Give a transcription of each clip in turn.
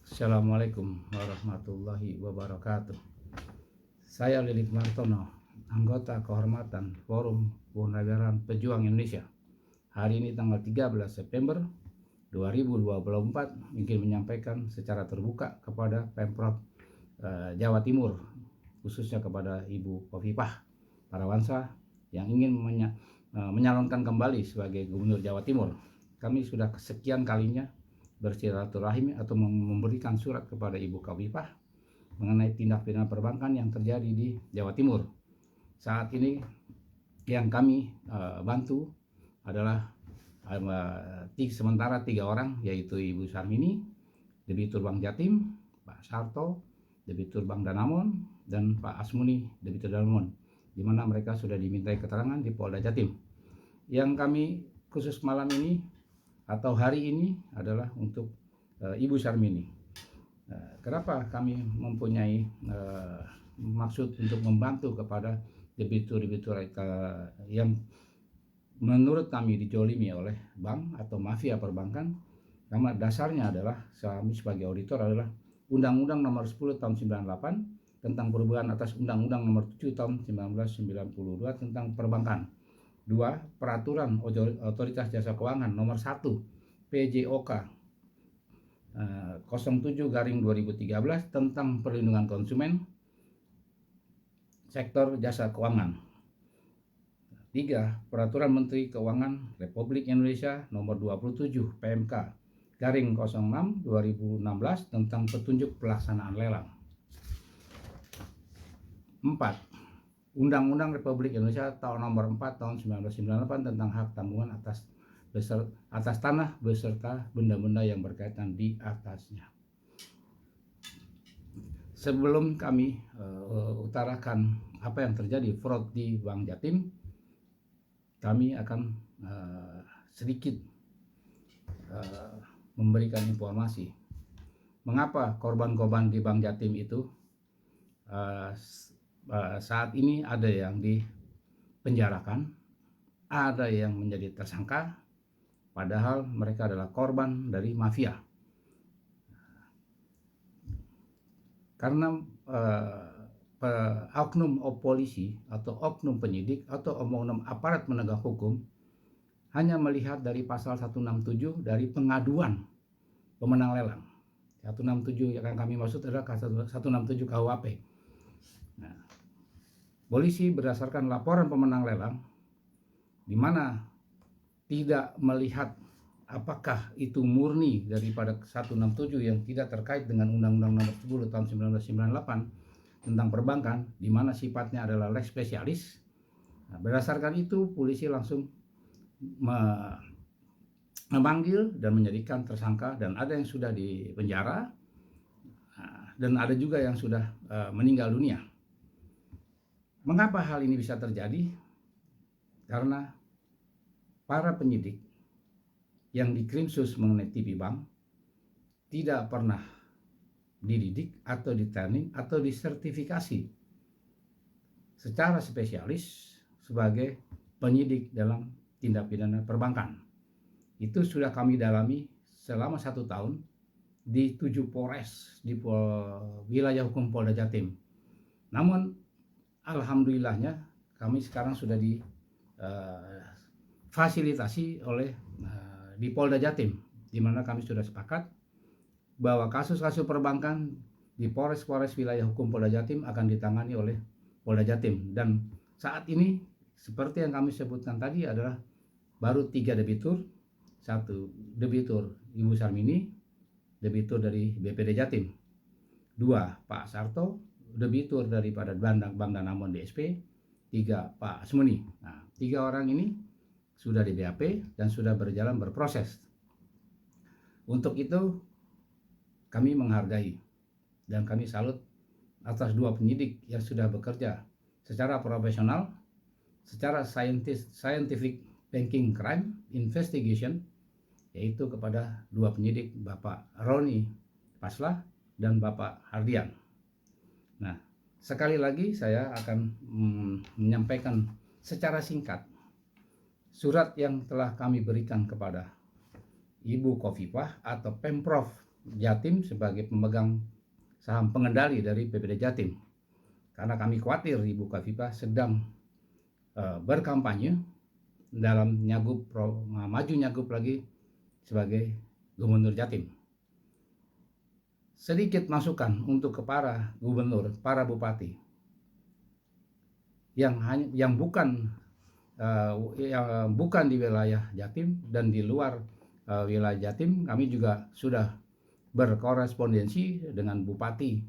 Assalamualaikum warahmatullahi wabarakatuh. Saya Lilik Martono, anggota kehormatan Forum Purnaweirawan Pejuang Indonesia. Hari ini tanggal 13 September 2024 ingin menyampaikan secara terbuka kepada Pemprov Jawa Timur, khususnya kepada Ibu Khofifah Parawansa yang ingin menyalonkan kembali sebagai Gubernur Jawa Timur. Kami sudah kesekian kalinya bersilaturahim atau memberikan surat kepada Ibu Khofifah mengenai tindak pidana perbankan yang terjadi di Jawa Timur. Saat ini yang kami bantu adalah sementara 3 orang, yaitu Ibu Sarmini, Debitur Bank Jatim, Pak Sarto, Debitur Bank Danamon, dan Pak Asmuni, Debitur Danamon, di mana mereka sudah dimintai keterangan di Polda Jatim. Yang kami khusus malam ini atau hari ini adalah untuk Ibu Sarmini. Kenapa kami mempunyai maksud untuk membantu kepada debitur-debitur yang menurut kami dijolimi oleh bank atau mafia perbankan? Karena dasarnya adalah kami sebagai auditor adalah Undang-Undang Nomor 10 Tahun 98 tentang perubahan atas Undang-Undang Nomor 7 Tahun 1992 tentang perbankan. 2. Peraturan Otoritas Jasa Keuangan Nomor 1 PJOK 07/2013 tentang perlindungan konsumen sektor jasa keuangan. 3. Peraturan Menteri Keuangan Republik Indonesia Nomor 27 PMK/06/2016 tentang petunjuk pelaksanaan lelang. 4. Undang-Undang Republik Indonesia Nomor 4 Tahun 1998 tentang hak tanggungan atas tanah beserta benda-benda yang berkaitan di atasnya. Sebelum kami utarakan apa yang terjadi fraud di Bank Jatim, kami akan sedikit memberikan informasi mengapa korban-korban di Bank Jatim itu saat ini ada yang dipenjarakan, ada yang menjadi tersangka, padahal mereka adalah korban dari mafia. Karena oknum polisi atau oknum penyidik atau oknum aparat penegak hukum hanya melihat dari pasal 167 dari pengaduan pemenang lelang. 167 yang kami maksud adalah 167 KUHP. Nah, polisi berdasarkan laporan pemenang lelang di mana tidak melihat apakah itu murni daripada 167 yang tidak terkait dengan Undang-Undang Nomor 10 Tahun 1998 tentang perbankan, di mana sifatnya adalah lex specialis. Nah, berdasarkan itu polisi langsung memanggil dan menjadikan tersangka, dan ada yang sudah dipenjara dan ada juga yang sudah meninggal dunia. Mengapa hal ini bisa terjadi? Karena para penyidik yang dikrimsus mengenai TV Bank tidak pernah dididik atau di-training atau disertifikasi secara spesialis sebagai penyidik dalam tindak pidana perbankan. Itu sudah kami dalami selama 1 tahun di 7 Polres di wilayah hukum Polda Jatim. Namun alhamdulillahnya kami sekarang sudah difasilitasi oleh di Polda Jatim, di mana kami sudah sepakat bahwa kasus-kasus perbankan di Polres-Polres wilayah hukum Polda Jatim akan ditangani oleh Polda Jatim. Dan saat ini seperti yang kami sebutkan tadi adalah baru 3 debitur, 1 debitur Ibu Sarmini, debitur dari BPD Jatim, 2 Pak Sarto, debitur daripada Bank Danamon DSP, 3 Pak Asmuni. Nah, 3 orang ini sudah di BAP dan sudah berjalan berproses. Untuk itu kami menghargai dan kami salut atas 2 penyidik yang sudah bekerja secara profesional, secara scientific banking crime investigation, yaitu kepada 2 penyidik, Bapak Roni Paslah dan Bapak Hardian. Nah, sekali lagi saya akan menyampaikan secara singkat surat yang telah kami berikan kepada Ibu Khofifah atau Pemprov Jatim sebagai pemegang saham pengendali dari PPD Jatim. Karena kami khawatir Ibu Kofifa sedang berkampanye dalam maju nyagup lagi sebagai Gubernur Jatim. Sedikit masukan untuk ke para gubernur, para bupati yang bukan di wilayah Jatim dan di luar wilayah Jatim. Kami juga sudah berkorespondensi dengan Bupati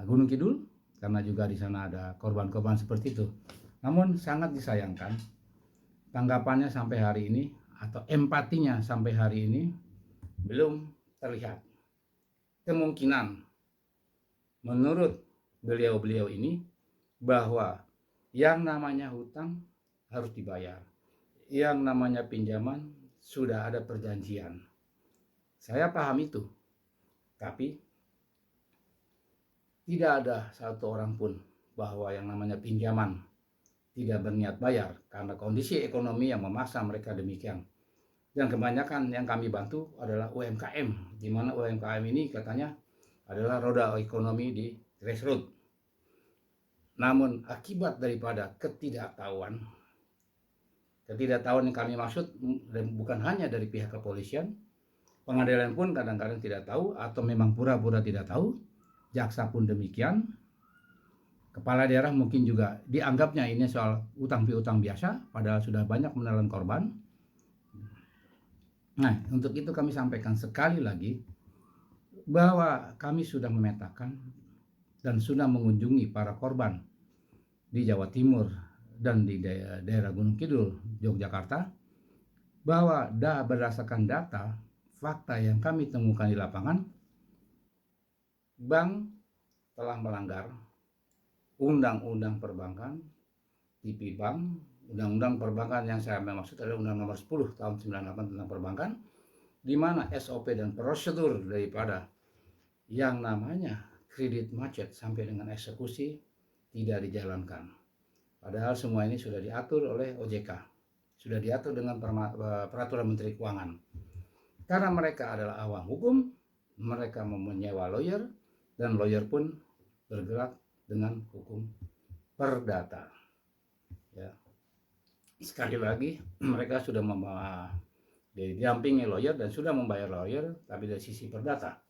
Gunung Kidul karena juga di sana ada korban-korban seperti itu. Namun sangat disayangkan tanggapannya sampai hari ini atau empatinya sampai hari ini belum terlihat. Kemungkinan menurut beliau-beliau ini bahwa yang namanya hutang harus dibayar, yang namanya pinjaman sudah ada perjanjian. Saya paham itu, tapi tidak ada satu orang pun bahwa yang namanya pinjaman tidak berniat bayar karena kondisi ekonomi yang memaksa mereka demikian. Dan kebanyakan yang kami bantu adalah UMKM, di mana UMKM ini katanya adalah roda ekonomi di grassroots. Namun akibat daripada ketidaktahuan yang kami maksud bukan hanya dari pihak kepolisian, pengadilan pun kadang-kadang tidak tahu atau memang pura-pura tidak tahu, jaksa pun demikian, kepala daerah mungkin juga dianggapnya ini soal utang piutang biasa, padahal sudah banyak menelan korban. Nah, untuk itu kami sampaikan sekali lagi bahwa kami sudah memetakan dan sudah mengunjungi para korban di Jawa Timur dan di daerah Gunung Kidul, Yogyakarta, bahwa berdasarkan data, fakta yang kami temukan di lapangan, bank telah melanggar Undang-Undang Perbankan, IP Bank, Undang-Undang Perbankan yang saya maksud adalah Undang Nomor 10 tahun 98 tentang perbankan, di mana SOP dan prosedur daripada yang namanya kredit macet sampai dengan eksekusi tidak dijalankan. Padahal semua ini sudah diatur oleh OJK, sudah diatur dengan peraturan Menteri Keuangan. Karena mereka adalah awam hukum, mereka menyewa lawyer, dan lawyer pun bergerak dengan hukum perdata. Ya. Sekali lagi, mereka sudah didampingi lawyer dan sudah membayar lawyer, tapi dari sisi perdata.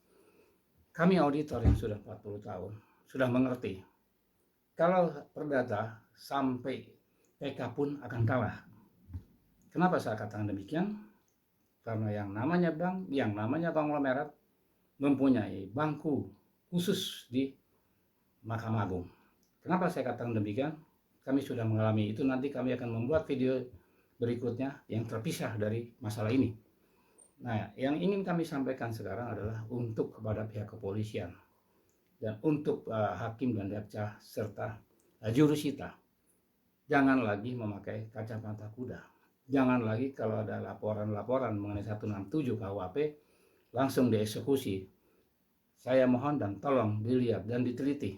Kami auditor yang sudah 40 tahun, sudah mengerti. Kalau perdata sampai PK pun akan kalah. Kenapa saya katakan demikian? Karena yang namanya bank, yang namanya konglomerat mempunyai bangku khusus di Mahkamah Agung. Kenapa saya katakan demikian? Kami sudah mengalami itu, nanti kami akan membuat video berikutnya yang terpisah dari masalah ini. Nah, yang ingin kami sampaikan sekarang adalah untuk kepada pihak kepolisian dan untuk hakim dan jaksa serta jurusita, jangan lagi memakai kacamata kuda. Jangan lagi kalau ada laporan-laporan mengenai 167 KUHP langsung dieksekusi. Saya mohon dan tolong dilihat dan diteliti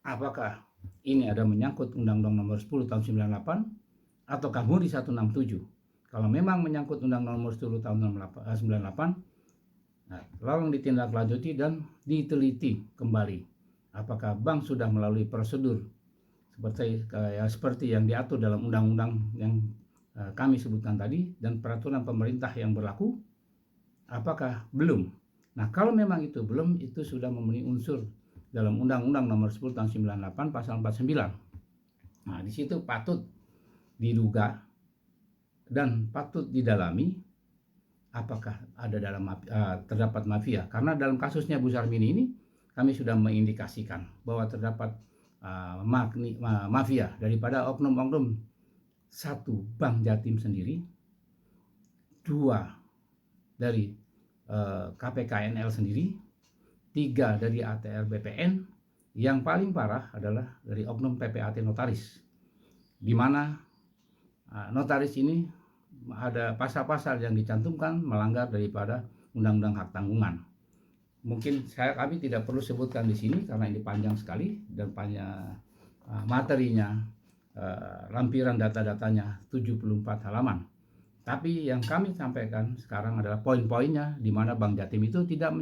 apakah ini ada menyangkut Undang-Undang Nomor 10 tahun 98 ataukah murni 167. Kalau memang menyangkut Undang-Undang Nomor 10 tahun 98, nah, tolong ditindaklanjuti dan diteliti kembali apakah bank sudah melalui prosedur seperti yang diatur dalam undang-undang yang kami sebutkan tadi dan peraturan pemerintah yang berlaku, apakah belum. Nah, kalau memang itu belum, itu sudah memenuhi unsur dalam Undang-Undang Nomor 10 tahun 98 pasal 49. Nah, di situ patut diduga dan patut didalami apakah ada terdapat mafia. Karena dalam kasusnya Bu Sarmini ini kami sudah mengindikasikan bahwa terdapat mafia daripada oknum-oknum, satu Bank Jatim sendiri, dua dari KPKNL sendiri, tiga dari ATR BPN, yang paling parah adalah dari oknum PPAT notaris, di mana notaris ini ada pasal-pasal yang dicantumkan melanggar daripada Undang-Undang Hak Tanggungan. Mungkin kami tidak perlu sebutkan di sini karena ini panjang sekali dan banyak materinya, lampiran data-datanya 74 halaman. Tapi yang kami sampaikan sekarang adalah poin-poinnya, di mana Bank Jatim itu tidak